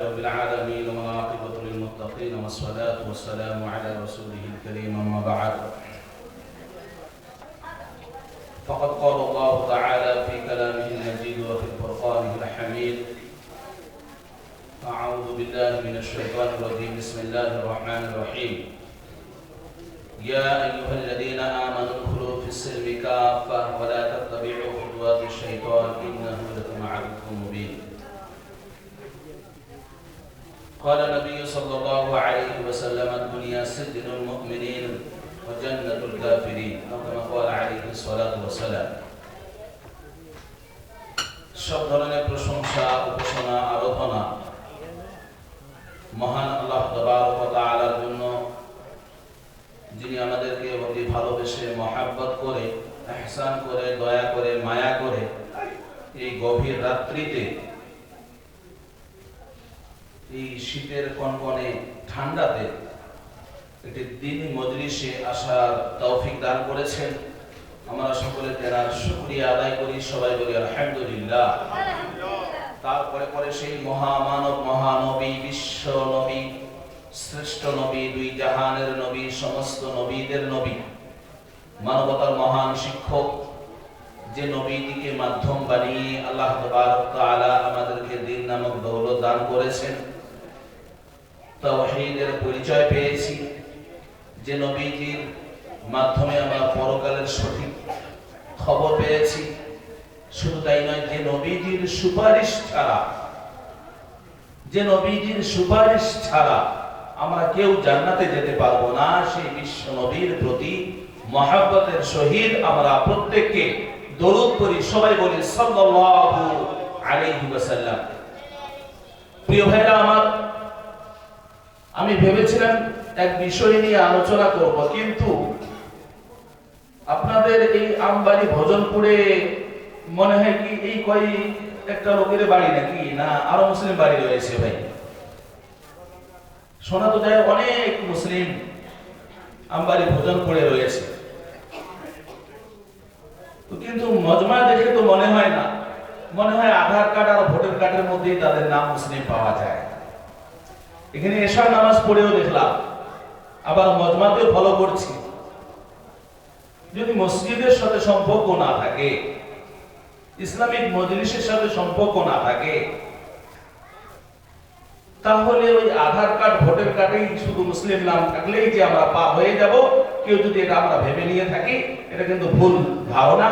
رب العالمين والعاقبة للمتقين والصلاة والسلام على رسوله الكريم أما بعد فقد قال الله تعالى في كلامه المجيد وفي الفرقان الحميد أعوذ بالله من الشيطان الرجيم بسم الله الرحمن الرحيم يا أيها الذين آمنوا ادخلوا في السلم كافة ولا تتبعوا خطوات الشيطان إنه لكم عدو مبين قال النبي صلى الله عليه وسلم الدنيا سجن المؤمنين وجنة الكافرين أو كما قال عليه الصلاة والسلام সব ধরনের প্রশংসা উপাসনা আরাধনা মহান আল্লাহ তাবারক ওয়া তাআলার জন্য যিনি আমাদেরকে অতি ভালোবেসে মহব্বত করে ইহসান করে দয়া করে মায়া করে এই গভীর রাত্রিতে এই শীতের কনকনে ঠান্ডাতে একটি দ্বীনি মজলিসে আসার তৌফিক দান করেছেন। আমরা সকলে তার শুকরিয়া আদায় করি, সবাই বলি আলহামদুলিল্লাহ। তারপরে পরে সেই মহামানব মহানবী বিশ্ব নবী শ্রেষ্ঠ নবী দুই জাহানের নবী সমস্ত নবীদের নবী মানবতার মহান শিক্ষক যে নবীটিকে মাধ্যম বানিয়ে আল্লাহ তাবারক তাআলা আমাদেরকে দ্বীন নামক দৌলত দান করেছেন, তাওহীদের পরিচয় পেয়েছি, যে নবীজির মাধ্যমে আমরা পরকালের সঠিক খবর পেয়েছি। শুধু তাই নয়, যে নবীজির সুপারিশ ছাড়া আমরা কেউ জান্নাতে যেতে পারবো না, সেই বিশ্ব নবীর প্রতি মহব্বতের সহিত আমরা প্রত্যেককে দরুদ পড়ি, সবাই বলি সাল্লাল্লাহু আলাইহি ওয়াসাল্লাম। প্রিয় ভাইরা আমার, আমি ভেবেছিলাম এক বিষয় নিয়ে আলোচনা করব, কিন্তু আপনাদের এই আমবাড়ি ভজনপুরে মনে হয় কি এই একটা লোকের বাড়ি নাকি, না আরো মুসলিম বাড়ি রয়েছে? ভাই শোনা তো যায় অনেক মুসলিম আমবাড়ি ভজনপুরে রয়েছে, কিন্তু মজমা দেখে তো মনে হয় না, মনে হয় আধার কার্ড আর ভোটার কার্ডের মধ্যেই তাদের নাম মুসলিম পাওয়া যায়। এখানে এশার নামাজ পড়েও দেখলাম, আবার মজমাতেও ফলো করছি। যদি মসজিদের সাথে সম্পর্ক না থাকে, ইসলামিক মজলিসের সাথে সম্পর্ক না থাকে, তাহলে ওই আধার কার্ড ভোটার কার্ডেই শুধু মুসলিম নাম থাকলেই যে আমরা পাপ হয়ে যাব, কেউ যদি এটা আমরা ভেবে নিয়ে থাকি, এটা কিন্তু ভুল ধারণা,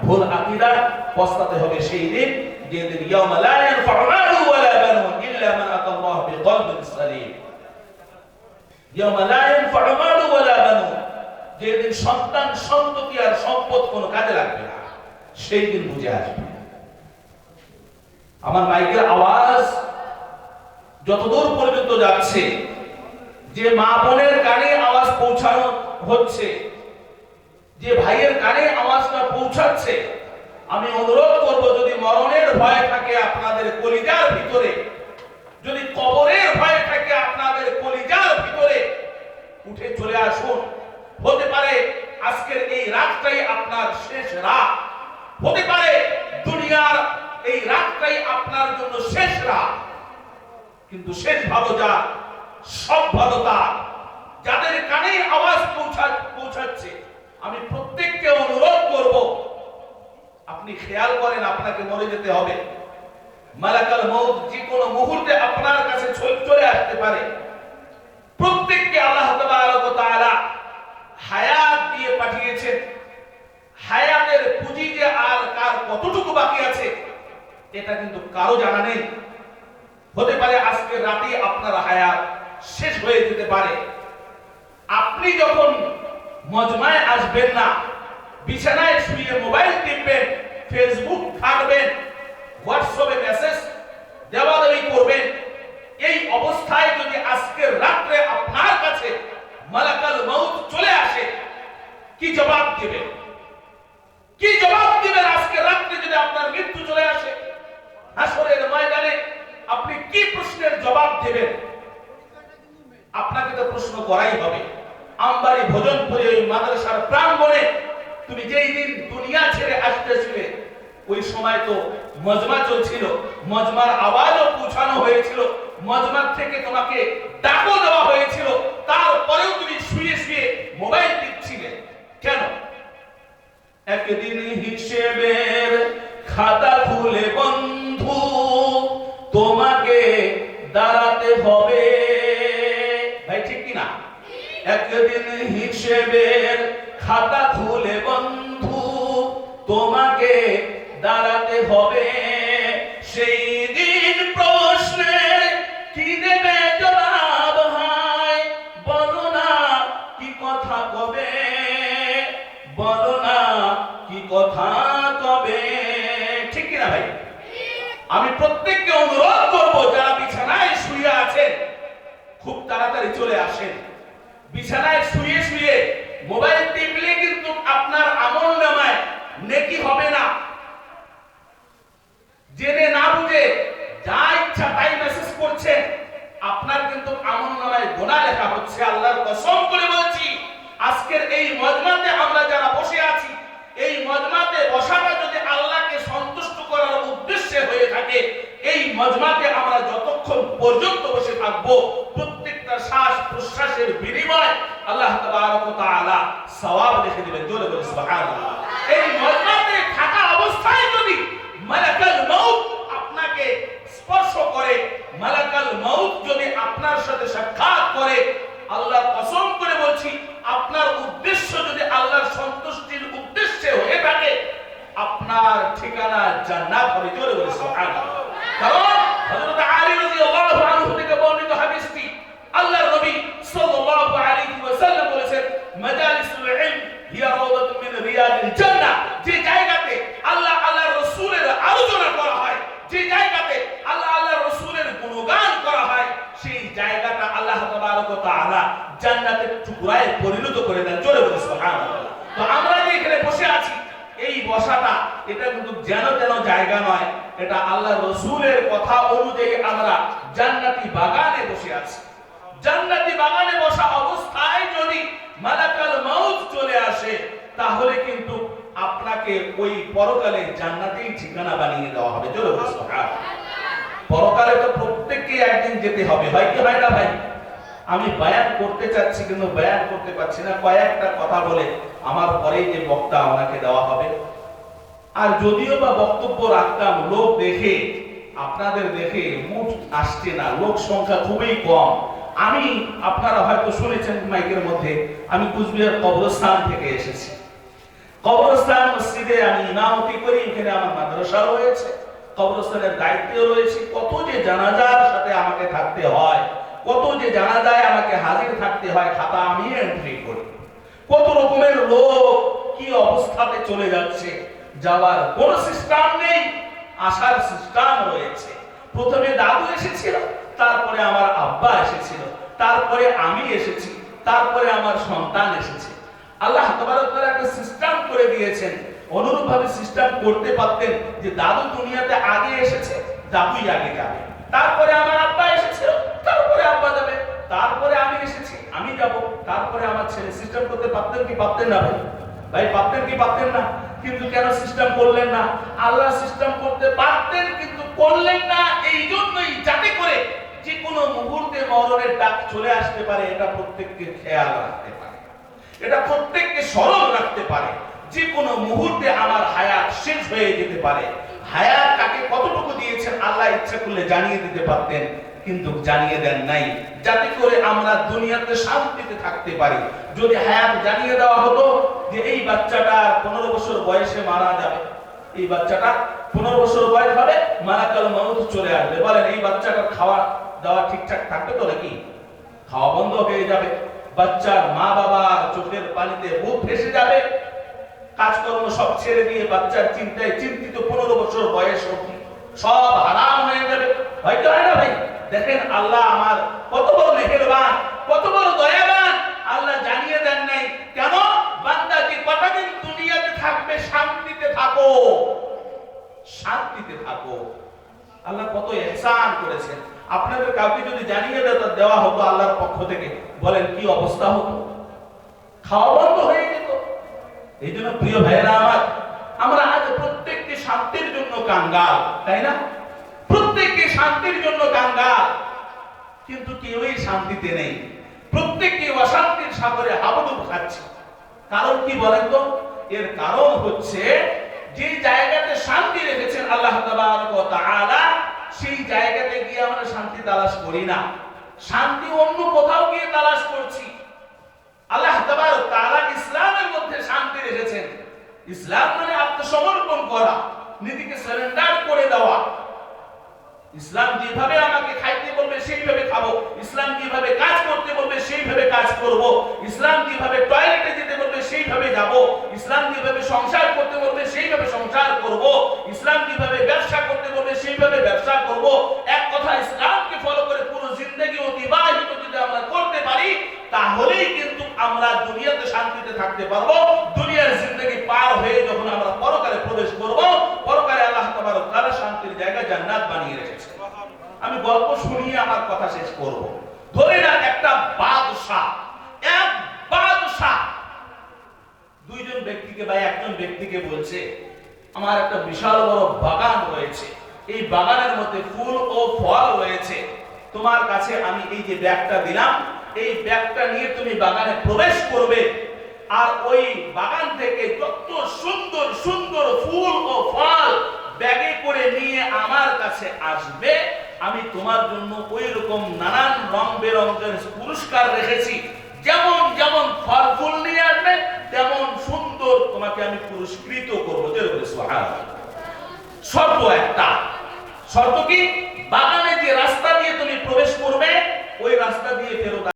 ভুল আকীদা। পস্তাতে হবে সেই দিন, যেদিন ইয়াউমা লা ইয়ানফাউ মালুন ওয়ালা বানুন ইল্লা মান আতাল্লাহু বিকলবিন সালিম। ইয়াউমা লা ইয়ানফাউ মালুন ওয়ালা বানুন, যেদিন সন্তান সন্ততি আর সম্পদ কোনো কাজে লাগবে না, সেই দিন বুঝে আসবে। আমার মাইকের আওয়াজ যতদূর পর্যন্ত যাচ্ছে, যে মা বোনের কানে আওয়াজ পৌঁছানো হচ্ছে, যে ভাইয়ের কানে আওয়াজটা পৌঁছাচ্ছে, আমি অনুরোধ করব, যদি মরণের ভয় থাকে আপনাদের কলিজার ভিতরে, যদি কবরের ভয় থাকে আপনাদের কলিজার ভিতরে, উঠে চলে আসুন। হতে পারে আজকের এই রাতটাই আপনার শেষ রাত, হতে পারে দুনিয়ার এই রাতটাই আপনার জন্য শেষ রাত, কিন্তু শেষ ভালো যার, সব ভালো তার। যাদের কানে আওয়াজ পৌঁছাচ্ছে, আমি প্রত্যেককে অনুরোধ করব, আপনি খেয়াল করেন, আপনাকে মরে যেতে হবে। মালাকাল মউত যে কোনো মুহূর্তে আপনার কাছে চলে আসতে পারে। প্রত্যেককে আল্লাহ তাবারক ওয়া তাআলা হায়াত দিয়ে পাঠিয়েছেন। হায়াতের পুঁজি যে আর কার কতটুকু বাকি আছে, এটা কিন্তু কারো জানা নেই। হতে পারে আজকে রাতে আপনার হায়াত শেষ হয়ে যেতে পারে। আপনি যখন মজমায় আসবেন না, বিছানায় শুয়ে মোবাইল টিপবেন, ফেসবুক ঘাঁটবেন, হোয়াটসঅ্যাপে মেসেজ দেওয়াদেওয়ি করবেন, এই অবস্থায় যদি আজকের রাত্রে আপনার কাছে মালাকাল মউত চলে আসে, কি জবাব দিবেন? কি জবাব দিবেন? আজকের রাত্রে যদি আপনার মৃত্যু চলে আসে, হাসরের ময়দানে আপনি কি প্রশ্নের জবাব দেবেন? আপনাকে তো প্রশ্ন করাই হবে। আমবাড়ি ভজনপুরে ওই মাদ্রাসার প্রাঙ্গণে তুমি যেই দিন দুনিয়া ছেড়ে আসতেছিলে, ওই সময় তো মজমা চলছিল, মজমার আওয়াজও পৌঁছানো হয়েছিল, মজমার থেকে তোমাকে ডাকও দেওয়া হয়েছিল, তারপরেও তুমি শুয়ে শুয়ে মোবাইল টিপছিলে কেন? একদিন হিসেবের খাতা খুলে বন্ধু তোমাকে দাঁড়াতে হবে। ভাই ঠিক কি না? একদিন হিসেবের খাতা খুলে বন্ধু তোমাকে দাঁড়াতে হবে। সেই দিন প্রশ্নের কি দেবে জবাব, হয় বলো না কি কথা কবে, বলো না কি কথা কবে। ঠিক কি না ভাই? আমি প্রত্যেককে অনুরোধ করব, যারা বিছানায় শুয়ে আছেন খুব তাড়াতাড়ি চলে আসেন। বিছানায় শুয়ে শুয়ে মোবাইল টিপলে কিন্তু আপনার আমলনামায় নেকি হবে না। জেনে না বুঝে যা ইচ্ছা তাই মেসেজ করছেন, আপনার কিন্তু আমলনামায় গুনাহ লেখা হচ্ছে। আল্লাহর কসম করে বলছি, আজকের এই মজমাতে আমরা যারা বসে আছি, এই মজমাতে বসাটা যদি আল্লাহকে সন্তুষ্ট করার উদ্দেশ্যে হয়ে থাকে, এই মজমাতে আমরা যতক্ষণ পর্যন্ত বসে থাকবো, প্রত্যেকটা শ্বাস প্রশ্বাসের বিনিময় আল্লাহ তাবারক ওয়া তাআলা সওয়াব লিখে দিবেন। জোরে বলে সুবহানাল্লাহ। এই মজমাতে থাকা অবস্থায় যদি মালাকুল মউত আপনাকে স্পর্শ করে, মালাকুল মউত যদি আপনার সাথে সাক্ষাৎ করে, আল্লাহর কসম করে বলছি, আপনার উদ্দেশ্য যদি আল্লাহর সন্তুষ্টির উদ্দেশ্যে হয়ে থাকে, আপনার ঠিকানা জান্নাত হবে। জোরে বলে সুবহানাল্লাহ। কারণ হযরত আলী রাদিয়াল্লাহু আনহু থেকে বর্ণিত হাদিসটি, আল্লাহর নবী সাল্লাল্লাহু আলাইহি ওয়াসাল্লাম বলেছেন, মাজালিসুল ইলম হিয়া রাওদাতুন মিন রিয়াদিল জান্নাহ। যে জায়গাতে আল্লাহর রাসূলের আলোচনা করা হয়, যে জায়গাতে আল্লাহর রাসূলের গুণগান করা হয়, সেই জায়গাটা আল্লাহ তাবারক ওয়া তাআলা জান্নাতের টুকরায় পরিণত করে দেন। জোরে বলে সুবহানাল্লাহ। তো আমরা যে এখানে বসে আছি, এই বসাটা এটা কিন্তু যেন তেন জায়গা নয়, এটা আল্লাহর রাসূলের কথা অনুযায়ী আমরা জান্নাতি বাগানে বসে আছি। জান্নাতি বাগানে বসা অবস্থায় যদি মালাকুল মউত চলে আসে, তাহলে কিন্তু আপনাকে ওই পরকালে জান্নাতেই ঠিকানা বানিয়ে দেওয়া হবে। জোরে বলে সুবহানাল্লাহ। পরকালে তো প্রত্যেককে একদিন যেতে হবে, হয় কি হয় না ভাই? আমি বয়ান করতে চাচ্ছি কিন্তু বয়ান করতে পারছি না, কয়েকটা কথা বলে আমার পরেই যে বক্তা ওনাকে দেওয়া হবে। আর যদিও বা বক্তব্য রাখতাম, লোক দেখে, আপনাদের দেখে মুখ আসছে না, লোক সংখ্যা খুবই কম। আমি, আপনারা হয়তো শুনেছেন মাইকের মধ্যে, আমি কুচবিহার কবরস্থান থেকে এসেছি। কবরস্থান মসজিদে আমি ইমামতি করি, এখানে আমার মাদ্রাসা রয়েছে, কবরস্থানের দায়িত্বে রয়েছে। কত যে জানাজার সাথে আমাকে থাকতে হয়, কত যে জানাজায় আমাকে হাজির থাকতে হয়, খাতা আমি এন্ট্রি করি। কত রকমের লোক কি অবস্থাতে চলে যাচ্ছে, যাওয়ার কোন সিস্টেম নেই, আসার সিস্টেম রয়েছে। প্রথমে দাদু এসেছিল, তারপরে আমার আব্বা এসেছিল, তারপরে আমি এসেছি, তারপরে আমার সন্তান এসেছে। আল্লাহ তাবারক ওয়া তাআলা একটা সিস্টেম করে দিয়েছেন। অনুরূপভাবে সিস্টেম করতে পারতেন যে দাদু দুনিয়াতে আগে এসেছে, দাদুই আগে যাবে, তারপরে আমার আব্বা এসেছিল, তারপরে আব্বা যাবে, তারপরে আমি এসেছি, আমি যাব, তারপরে আমার ছেলে। সিস্টেম করতে পারতেন কি পারতেন না ভাই? ভাই পারতেন কি পারতেন না? কিন্তু কেন সিস্টেম করলেন না? আল্লাহ সিস্টেম করতে পারতেন কিন্তু করলেন না এই জন্যই, যাতে করে যে কোনো মুহূর্তে মরণের ডাক চলে আসতে পারে, এটা প্রত্যেককে খেয়াল রাখতে পারে, এটা প্রত্যেককে স্মরণ রাখতে পারে। যে কোনো মুহূর্তে আমার হায়াত শেষ হয়ে যেতে পারে। হায়াত কাকে কতটুকু দিয়েছেন আল্লাহ ইচ্ছা করলে জানিয়ে দিতে পারতেন, কিন্তু জানিয়ে দেন নাই, যাতে করে আমরা দুনিয়াতে শান্তিতে থাকতে পারি। যদি হায়াত জানিয়ে দেওয়া হতো যে এই বাচ্চাটা 15 বছর বয়সে মারা যাবে, এই বাচ্চাটা 15 বছর বয়স হবে, মালাকুল মউত চলে আসবে, বলেন এই বাচ্চাটার খাওয়া দাওয়া ঠিকঠাক থাকবে তো নাকি? খাওয়া বন্ধ হয়ে যাবে, বাচ্চার মা বাবার চোখের পানিতে বুক ভেসে যাবে, কাজকর্ম সব ছেড়ে দিয়ে বাচ্চার চিন্তায় চিন্তিত 15 বছর বয়স অবধি সব হারাম হয়ে যাবে। হয়তো হয় না ভাই? দেখেন আল্লাহ আমার কত বড় মেহেরবান, কত বড় দয়াবান। আল্লাহ জানিয়ে দেন নাই কেন? বান্দা যে কটা দিন দুনিয়াতে থাকবে, শান্তিতে থাকো, শান্তিতে থাকো। আল্লাহ কত ইহসান করেছেন। আপনাদের কাউকে যদি জানিয়ে দেওয়া হতো আল্লাহর পক্ষ থেকে, বলেন কি অবস্থা হতো? খাওয়া বন্ধ হয়ে যেত। এই জন্য প্রিয় ভাইয়েরা আমার, আমরা আজ প্রত্যেককে শান্তির জন্য কাঙ্গাল, তাই না? প্রত্যেককে শান্তির জন্য কাঙ্গাল, কিন্তু কেউই শান্তিতে নেই। প্রত্যেককে অশান্তির সাগরে হাবুডুব খাচ্ছে। কারণ কি বলেন তো? এর কারণ হচ্ছে যে জায়গাতে শান্তি রেখেছেন আল্লাহ তাবারক ওয়া তাআলা, সেই জায়গাতে গিয়ে আমরা শান্তি তালাশ করি না, শান্তি অন্য কোথাও গিয়ে তালাশ করছি। আল্লাহ তাবারক ওয়া তাআলা ইসলামের মধ্যে শান্তি রেখেছেন। ইসলাম মানে আত্মসমর্পণ করা, নিজেকে সারেন্ডার করে দেওয়া। ইসলাম যেভাবে আমাকে খাইতে বলবে সেইভাবে খাবো, ইসলাম যেভাবে কাজ করতে বলবে সেইভাবে কাজ করব, ইসলাম যেভাবে টয়লেটে যেতে বলবে সেইভাবে যাব, ইসলাম যেভাবে সংসার করতে বলবে সেইভাবে সংসার করব, ইসলাম যেভাবে ব্যবসা করতে বলবে সেইভাবে ব্যবসা করব। এক কথা, ইসলামকে ফলো করে পুরো জিন্দেগি অতিবাহিত যদি আমরা করতে পারি, তাহলেই কিন্তু আমরা দুনিয়াতে শান্তিতে থাকতে পারবো। দুনিয়ার জিন্দেগি পার হয়ে যখন আমরা পরকালে প্রবেশ করব, পরকালে আল্লাহ তাবারক ওয়া তাআলা শান্তির জায়গা জান্নাত বানিয়ে রেখেছেন। আমি গল্প শুনিয়ে আমার কথা শেষ করব। ধরে না একটা বাদশা, এক বাদশা দুইজন ব্যক্তিকে বা একজন ব্যক্তিকে বলছে, আমার একটা বিশাল বড় বাগান রয়েছে, এই বাগানের মধ্যে ফুল ও ফল রয়েছে, তোমার কাছে আমি এই যে ব্যাগটা দিলাম, এই ব্যাগটা নিয়ে তুমি বাগানে প্রবেশ করবে, আর ওই বাগান থেকে যত সুন্দর সুন্দর ফুল ও ফল ব্যাগে করে নিয়ে আমার কাছে আসবে, আমি তোমার জন্য ওই রকম নানান রং বেরঙের পুরস্কার রেখেছি। যেমন যেমন ফল ফুল নিয়ে আসবে তেমন সুন্দর তোমাকে আমি পুরস্কৃত করবো। সুবহানাল্লাহ। শর্ত একটা, শর্ত কি? বাগানে যে রাস্তা দিয়ে তুমি প্রবেশ করবে ওই রাস্তা দিয়ে ফেরত